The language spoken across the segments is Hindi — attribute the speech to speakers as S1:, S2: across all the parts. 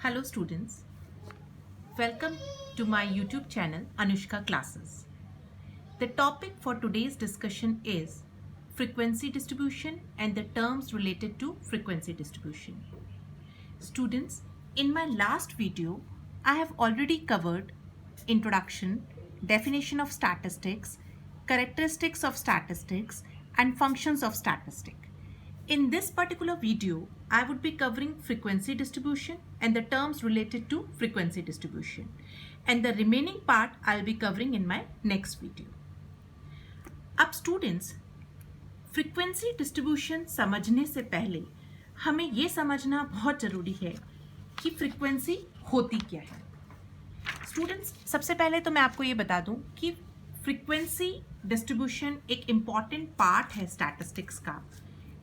S1: Hello students, welcome to my YouTube channel Anushka Classes. The topic for today's discussion is frequency distribution and the terms related to frequency distribution. Students, in my last video, I have already covered introduction, definition of statistics, characteristics of statistics and functions of statistics. In this particular video, I would be covering frequency distribution and the terms related to frequency distribution. And the remaining part I'll be covering in my next video. अब स्टूडेंट्स, फ्रीक्वेंसी डिस्ट्रीब्यूशन समझने से पहले हमें ये समझना बहुत ज़रूरी है कि फ्रीक्वेंसी होती क्या है। स्टूडेंट्स, सबसे पहले तो मैं आपको ये बता दूं कि फ्रीक्वेंसी डिस्ट्रीब्यूशन एक इम्पॉर्टेंट पार्ट है स्टैटिस्टिक्स का,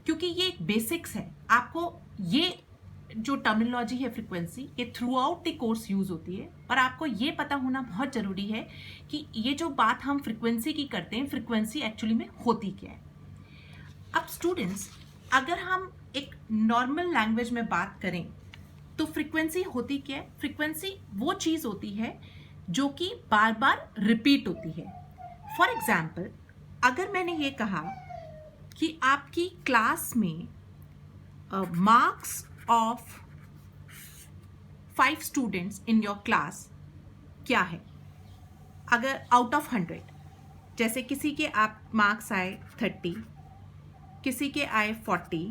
S1: क्योंकि ये एक बेसिक्स है। आपको ये जो टर्मिनोलॉजी है फ्रीक्वेंसी, ये through out the course use होती है और आपको ये पता होना बहुत ज़रूरी है कि ये जो बात हम फ्रीक्वेंसी की करते हैं, फ्रीक्वेंसी एक्चुअली में होती क्या है। अब स्टूडेंट्स, अगर हम एक नॉर्मल लैंग्वेज में बात करें तो फ्रीक्वेंसी होती क्या है? फ्रीक्वेंसी वो चीज़ होती है जो कि बार बार रिपीट होती है। फॉर एग्जाम्पल, अगर मैंने ये कहा कि आपकी क्लास में marks of 5 students in your class क्या है, अगर आउट ऑफ 100, जैसे किसी के आप मार्क्स आए 30, किसी के आए 40,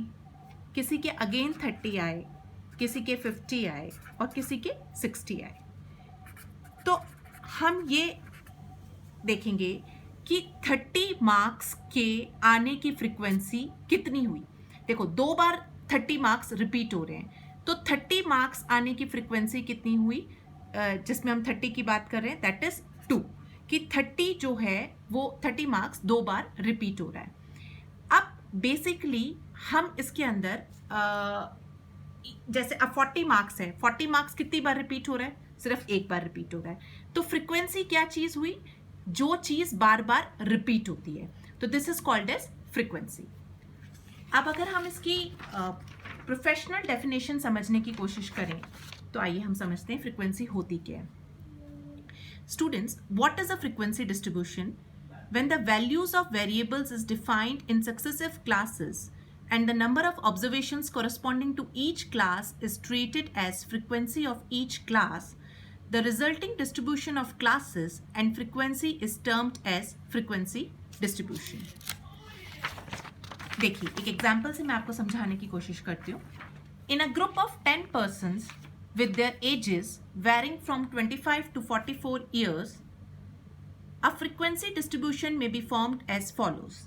S1: किसी के अगेन 30 आए, किसी के 50 आए और किसी के 60 आए, तो हम ये देखेंगे कि 30 मार्क्स के आने की फ्रीक्वेंसी कितनी हुई। देखो, 2 बार 30 मार्क्स रिपीट हो रहे हैं, तो 30 मार्क्स आने की फ्रीक्वेंसी कितनी हुई, जिसमें हम 30 की बात कर रहे हैं, दैट इज 2, कि 30 जो है वो 30 मार्क्स 2 बार रिपीट हो रहा है। अब बेसिकली हम इसके अंदर जैसे अब 40 मार्क्स है, 40 मार्क्स कितनी बार रिपीट हो रहा है? सिर्फ एक बार रिपीट हो रहा है। तो फ्रीक्वेंसी क्या चीज़ हुई? जो चीज़ बार बार रिपीट होती है, तो this is called as frequency. अब अगर हम इसकी प्रोफेशनल डेफिनेशन समझने की कोशिश करें तो आइए हम समझते हैं फ्रीक्वेंसी होती क्या है। Students, what is a frequency distribution? When the values of variables is defined in successive classes and the number of observations corresponding to each class is treated as frequency of each class, the resulting distribution of classes and frequency is termed as frequency distribution. देखिए, एक एग्जाम्पल से मैं आपको समझाने की कोशिश करती हूँ। In a group of 10 persons with their ages varying from 25 to 44 years, a frequency distribution may be formed as follows.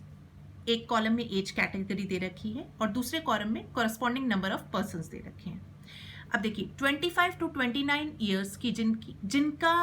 S1: एक कॉलम में एज कैटेगरी दे रखी है और दूसरे कॉलम में कॉरस्पॉन्डिंग नंबर ऑफ पर्सन्स दे रखे हैं। अब देखिए, 25 टू 29 ईयर्स की जिनका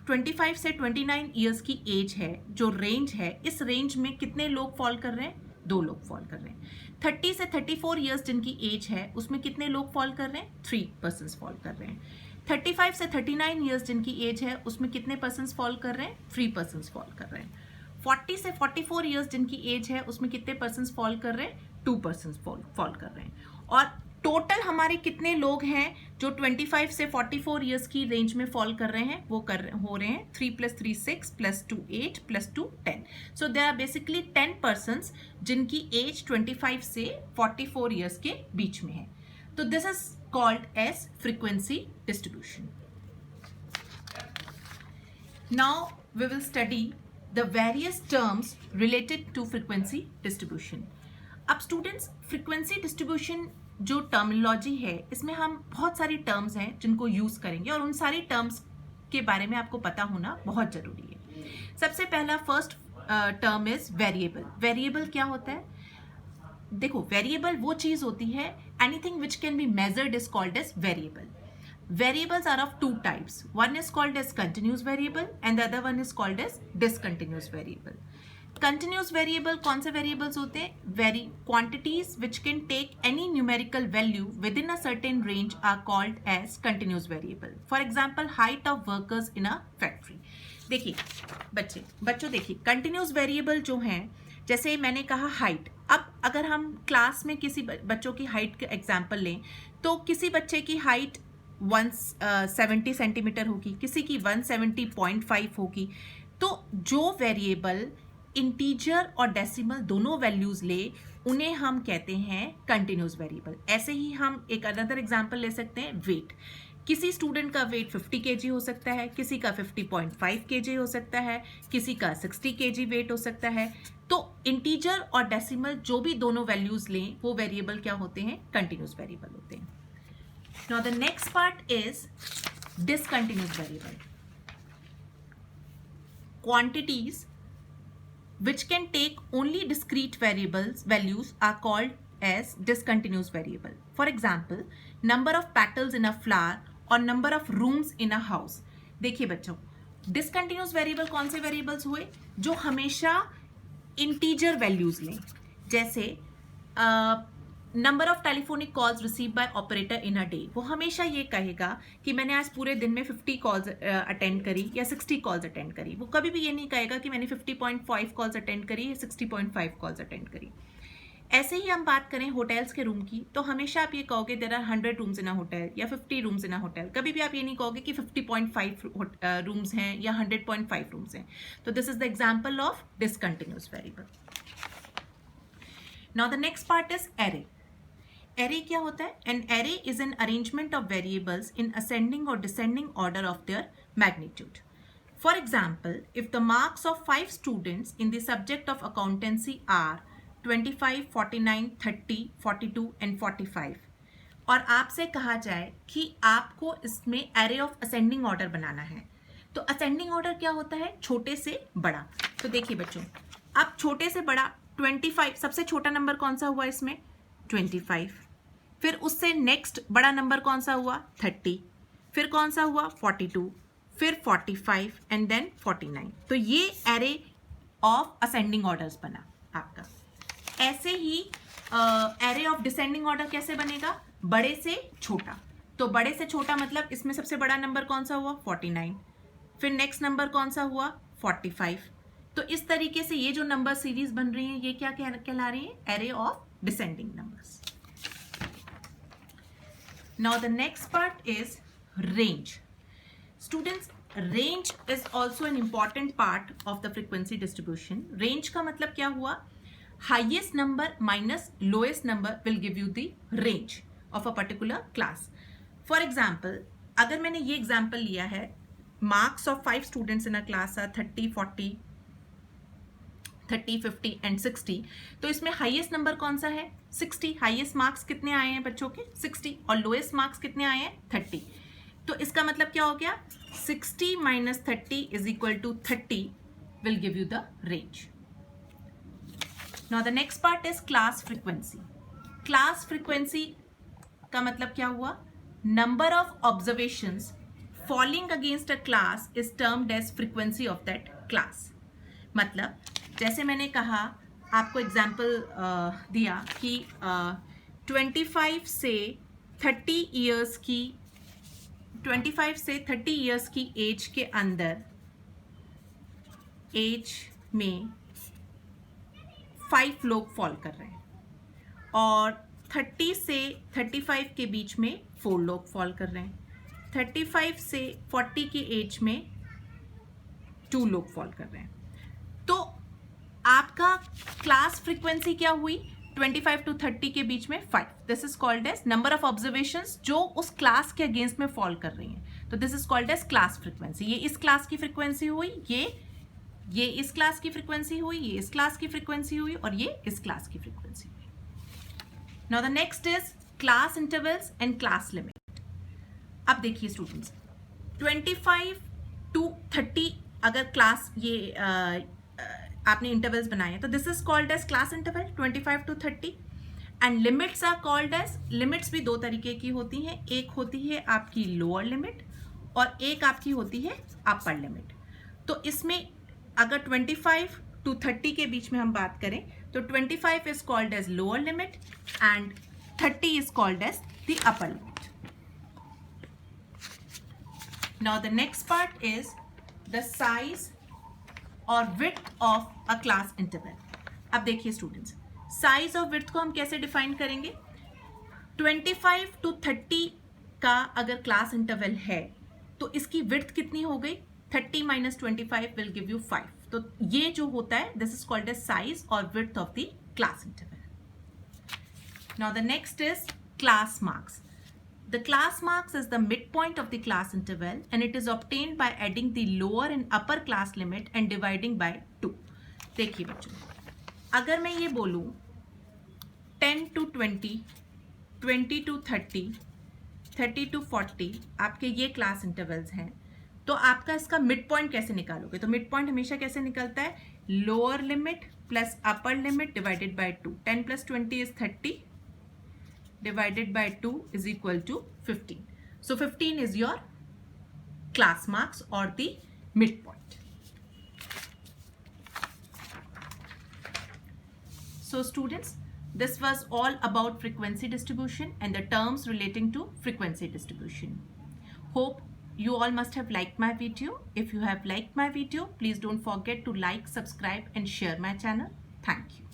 S1: 25 से 29 ईयर्स की एज है, जो रेंज है, इस रेंज में कितने लोग फॉल कर रहे हैं? 2 लोग फॉल कर रहे हैं। 30 से 34 ईयर्स जिनकी एज है, उसमें कितने लोग फॉल कर रहे हैं? 3 पर्सन्स फॉल कर रहे हैं। 35 से 39 ईयर्स जिनकी एज है, उसमें कितने पर्सन्स फॉल कर रहे हैं? 3 पर्सन्स फॉल कर रहे हैं। 40 से 44 ईयर्स जिनकी एज है, उसमें कितने पर्सन्स फॉल कर रहे हैं? 2 पर्सन्स फॉल कर रहे हैं। और टोटल हमारे कितने लोग हैं जो 25 से 44 ईयर्स की रेंज में फॉल कर रहे हैं? वो हो रहे हैं 3 + 3 6 + 2 8 + 2 10। So there are basically 10 persons जिनकी एज 25 से 44 ईयर्स के बीच में है। तो this is called as frequency distribution. Now we will study the various terms related to frequency distribution. अब स्टूडेंट्स, फ्रीक्वेंसी डिस्ट्रीब्यूशन जो टर्मिनोलॉजी है, इसमें हम बहुत सारी टर्म्स हैं जिनको यूज़ करेंगे और उन सारी टर्म्स के बारे में आपको पता होना बहुत ज़रूरी है। सबसे पहला first term is variable. Variable क्या होता है? देखो, वेरिएबल वो चीज़ होती है, anything which can be measured is called as variable. Variables are of 2 types. One is called as continuous variable and the other one is called as discontinuous variable. Continuous variable कौन से variables होते हैं? Quantities which can take any numerical value within a certain range are called as continuous variable. For example, height of workers in a factory. देखिए बच्चों देखिए, continuous variable जो हैं, जैसे मैंने कहा हाइट। अब अगर हम क्लास में किसी बच्चों की हाइट का एग्जाम्पल लें, तो किसी बच्चे की हाइट 170 सेंटीमीटर होगी, किसी की 170.5 होगी। तो जो वेरिएबल इंटीजर और डेसिमल दोनों वैल्यूज ले उन्हें हम कहते हैं कंटिन्यूस वेरिएबल। ऐसे ही हम एक अनदर एग्जांपल ले सकते हैं, वेट। किसी स्टूडेंट का वेट 50 kg हो सकता है, किसी का 50.5 kg हो सकता है, किसी का 60 kg वेट हो सकता है। तो इंटीजर और डेसिमल जो भी दोनों वैल्यूज लें वो वेरिएबल क्या होते हैं, कंटिन्यूस वेरिएबल होते हैं। Now the next part is discontinuous variable. Quantities which can take only discrete values are called as discontinuous variable. For example, number of petals in a flower or number of rooms in a house. देखिए बच्चों, discontinuous variable कौन से variables हुए, जो हमेशा integer values लें, जैसे number of telephonic calls receive by operator in a day. वो हमेशा ये कहेगा कि मैंने आज पूरे दिन में 50 कॉल्स अटेंड करी या 60 कॉल्स अटेंड करी। वो कभी भी ये नहीं कहेगा कि मैंने 50.5 कॉल्स अटेंड करी या 60.5 कॉल्स अटेंड करी। ऐसे ही हम बात करें होटल्स के रूम की, तो हमेशा आप ये कहोगे there are 100 rooms in a hotel या 50 रूम्स इन अ होटल। कभी भी आप ये नहीं कहोगे कि 50.5 रूम्स हैं या 100.5 रूम्स हैं। तो this is the example of discontinuous variable. Now the next part is array. Array क्या होता है? An array is an arrangement of variables in ascending or descending order of their magnitude. For example, if the marks of 5 students in the subject of accountancy are 25, 49, 30, 42 and 45, और आपसे कहा जाए कि आपको इसमें एरे ऑफ असेंडिंग ऑर्डर बनाना है, तो असेंडिंग ऑर्डर क्या होता है? छोटे से बड़ा। तो देखिए बच्चों, अब छोटे से बड़ा 25, सबसे छोटा नंबर कौन सा हुआ इसमें? 25। फिर उससे नेक्स्ट बड़ा नंबर कौन सा हुआ? 30। फिर कौन सा हुआ? 42। फिर 45 एंड देन 49। तो ये एरे ऑफ असेंडिंग ऑर्डर्स बना आपका। ऐसे ही एरे ऑफ डिसेंडिंग ऑर्डर कैसे बनेगा? बड़े से छोटा। तो बड़े से छोटा मतलब इसमें सबसे बड़ा नंबर कौन सा हुआ? 49। फिर नेक्स्ट नंबर कौन सा हुआ? 45। तो इस तरीके से ये जो नंबर सीरीज बन रही है ये क्या कहला रही है? Array of descending numbers. Now the next part is range. Students, range is also an important part of the frequency distribution. Range का मतलब क्या हुआ? Highest number minus lowest number will give you the range of a particular class. For example, अगर मैंने ये example लिया है, marks of 5 students in a class are 30, 40, 30, 50 and 60, तो इसमें हाईएस्ट नंबर कौन सा है? 60। हाईएस्ट मार्क्स कितने आए हैं बच्चों के? 60। और लोएस्ट मार्क्स कितने आए हैं? 30। तो इसका मतलब क्या हो गया? 60 minus 30 is equal to 30 will give you the range. Now the next part is class frequency. Class frequency का मतलब क्या हुआ? Number of observations falling against a class is termed as frequency of that class. मतलब जैसे मैंने कहा, आपको एग्जाम्पल दिया कि 25 से 30 इयर्स की 25 से 30 इयर्स की एज के अंदर एज में 5 लोग फॉल कर रहे हैं, और 30 से 35 के बीच में 4 लोग फॉल कर रहे हैं, 35 से 40 की एज में 2 लोग फॉल कर रहे हैं। तो आपका क्लास फ्रीक्वेंसी क्या हुई? 25 to 30 के बीच में 5। This is called as number of observations जो उस क्लास के अगेंस्ट में फॉल कर रही हैं। तो this is called as class frequency. ये इस क्लास की फ्रीक्वेंसी हुई, ये इस क्लास की फ्रीक्वेंसी हुई, ये इस क्लास की फ्रीक्वेंसी हुई, और ये इस क्लास की फ्रीक्वेंसी हुई। Now the next is class intervals and class limit. अब देखिए स्टूडेंट्स, 25 to 30 अगर क्लास ये आपने इंटरवल्स बनाए हैं, तो this is called as class interval 25 to 30। And limits are called as, limits भी दो तरीके की होती हैं, एक होती है आपकी लोअर लिमिट और एक आपकी होती है अपर लिमिट। तो इसमें अगर 25 to 30 के बीच में हम बात करें तो 25 is called as lower limit and 30 is called as the upper limit. Now the next part is the size और width of a class interval. अब देखिए स्टूडेंट्स, साइज और विड्थ को हम कैसे डिफाइन करेंगे? 25 to 30 का अगर क्लास इंटरवल है तो इसकी विड्थ कितनी हो गई? 30 minus 25 will give you 5. तो ये जो होता है, this is called as size or width of the class interval. Now the next is class marks. The class marks is the midpoint of the class interval and it is obtained by adding the lower and upper class limit and dividing by 2. देखिए बच्चों, अगर मैं ये बोलूँ 10 to 20, 20 to 30, 30 to 40 आपके ये क्लास इंटरवल्स हैं, तो आपका इसका मिड पॉइंट कैसे निकालोगे? तो मिड पॉइंट हमेशा कैसे निकलता है? Lower limit plus upper limit divided by 2. 10 plus 20 is 30 divided by 2 is equal to 15. So 15 is your class marks or the midpoint. So students, this was all about frequency distribution and the terms relating to frequency distribution. Hope you all must have liked my video. If you have liked my video, please don't forget to like, subscribe and share my channel. Thank you.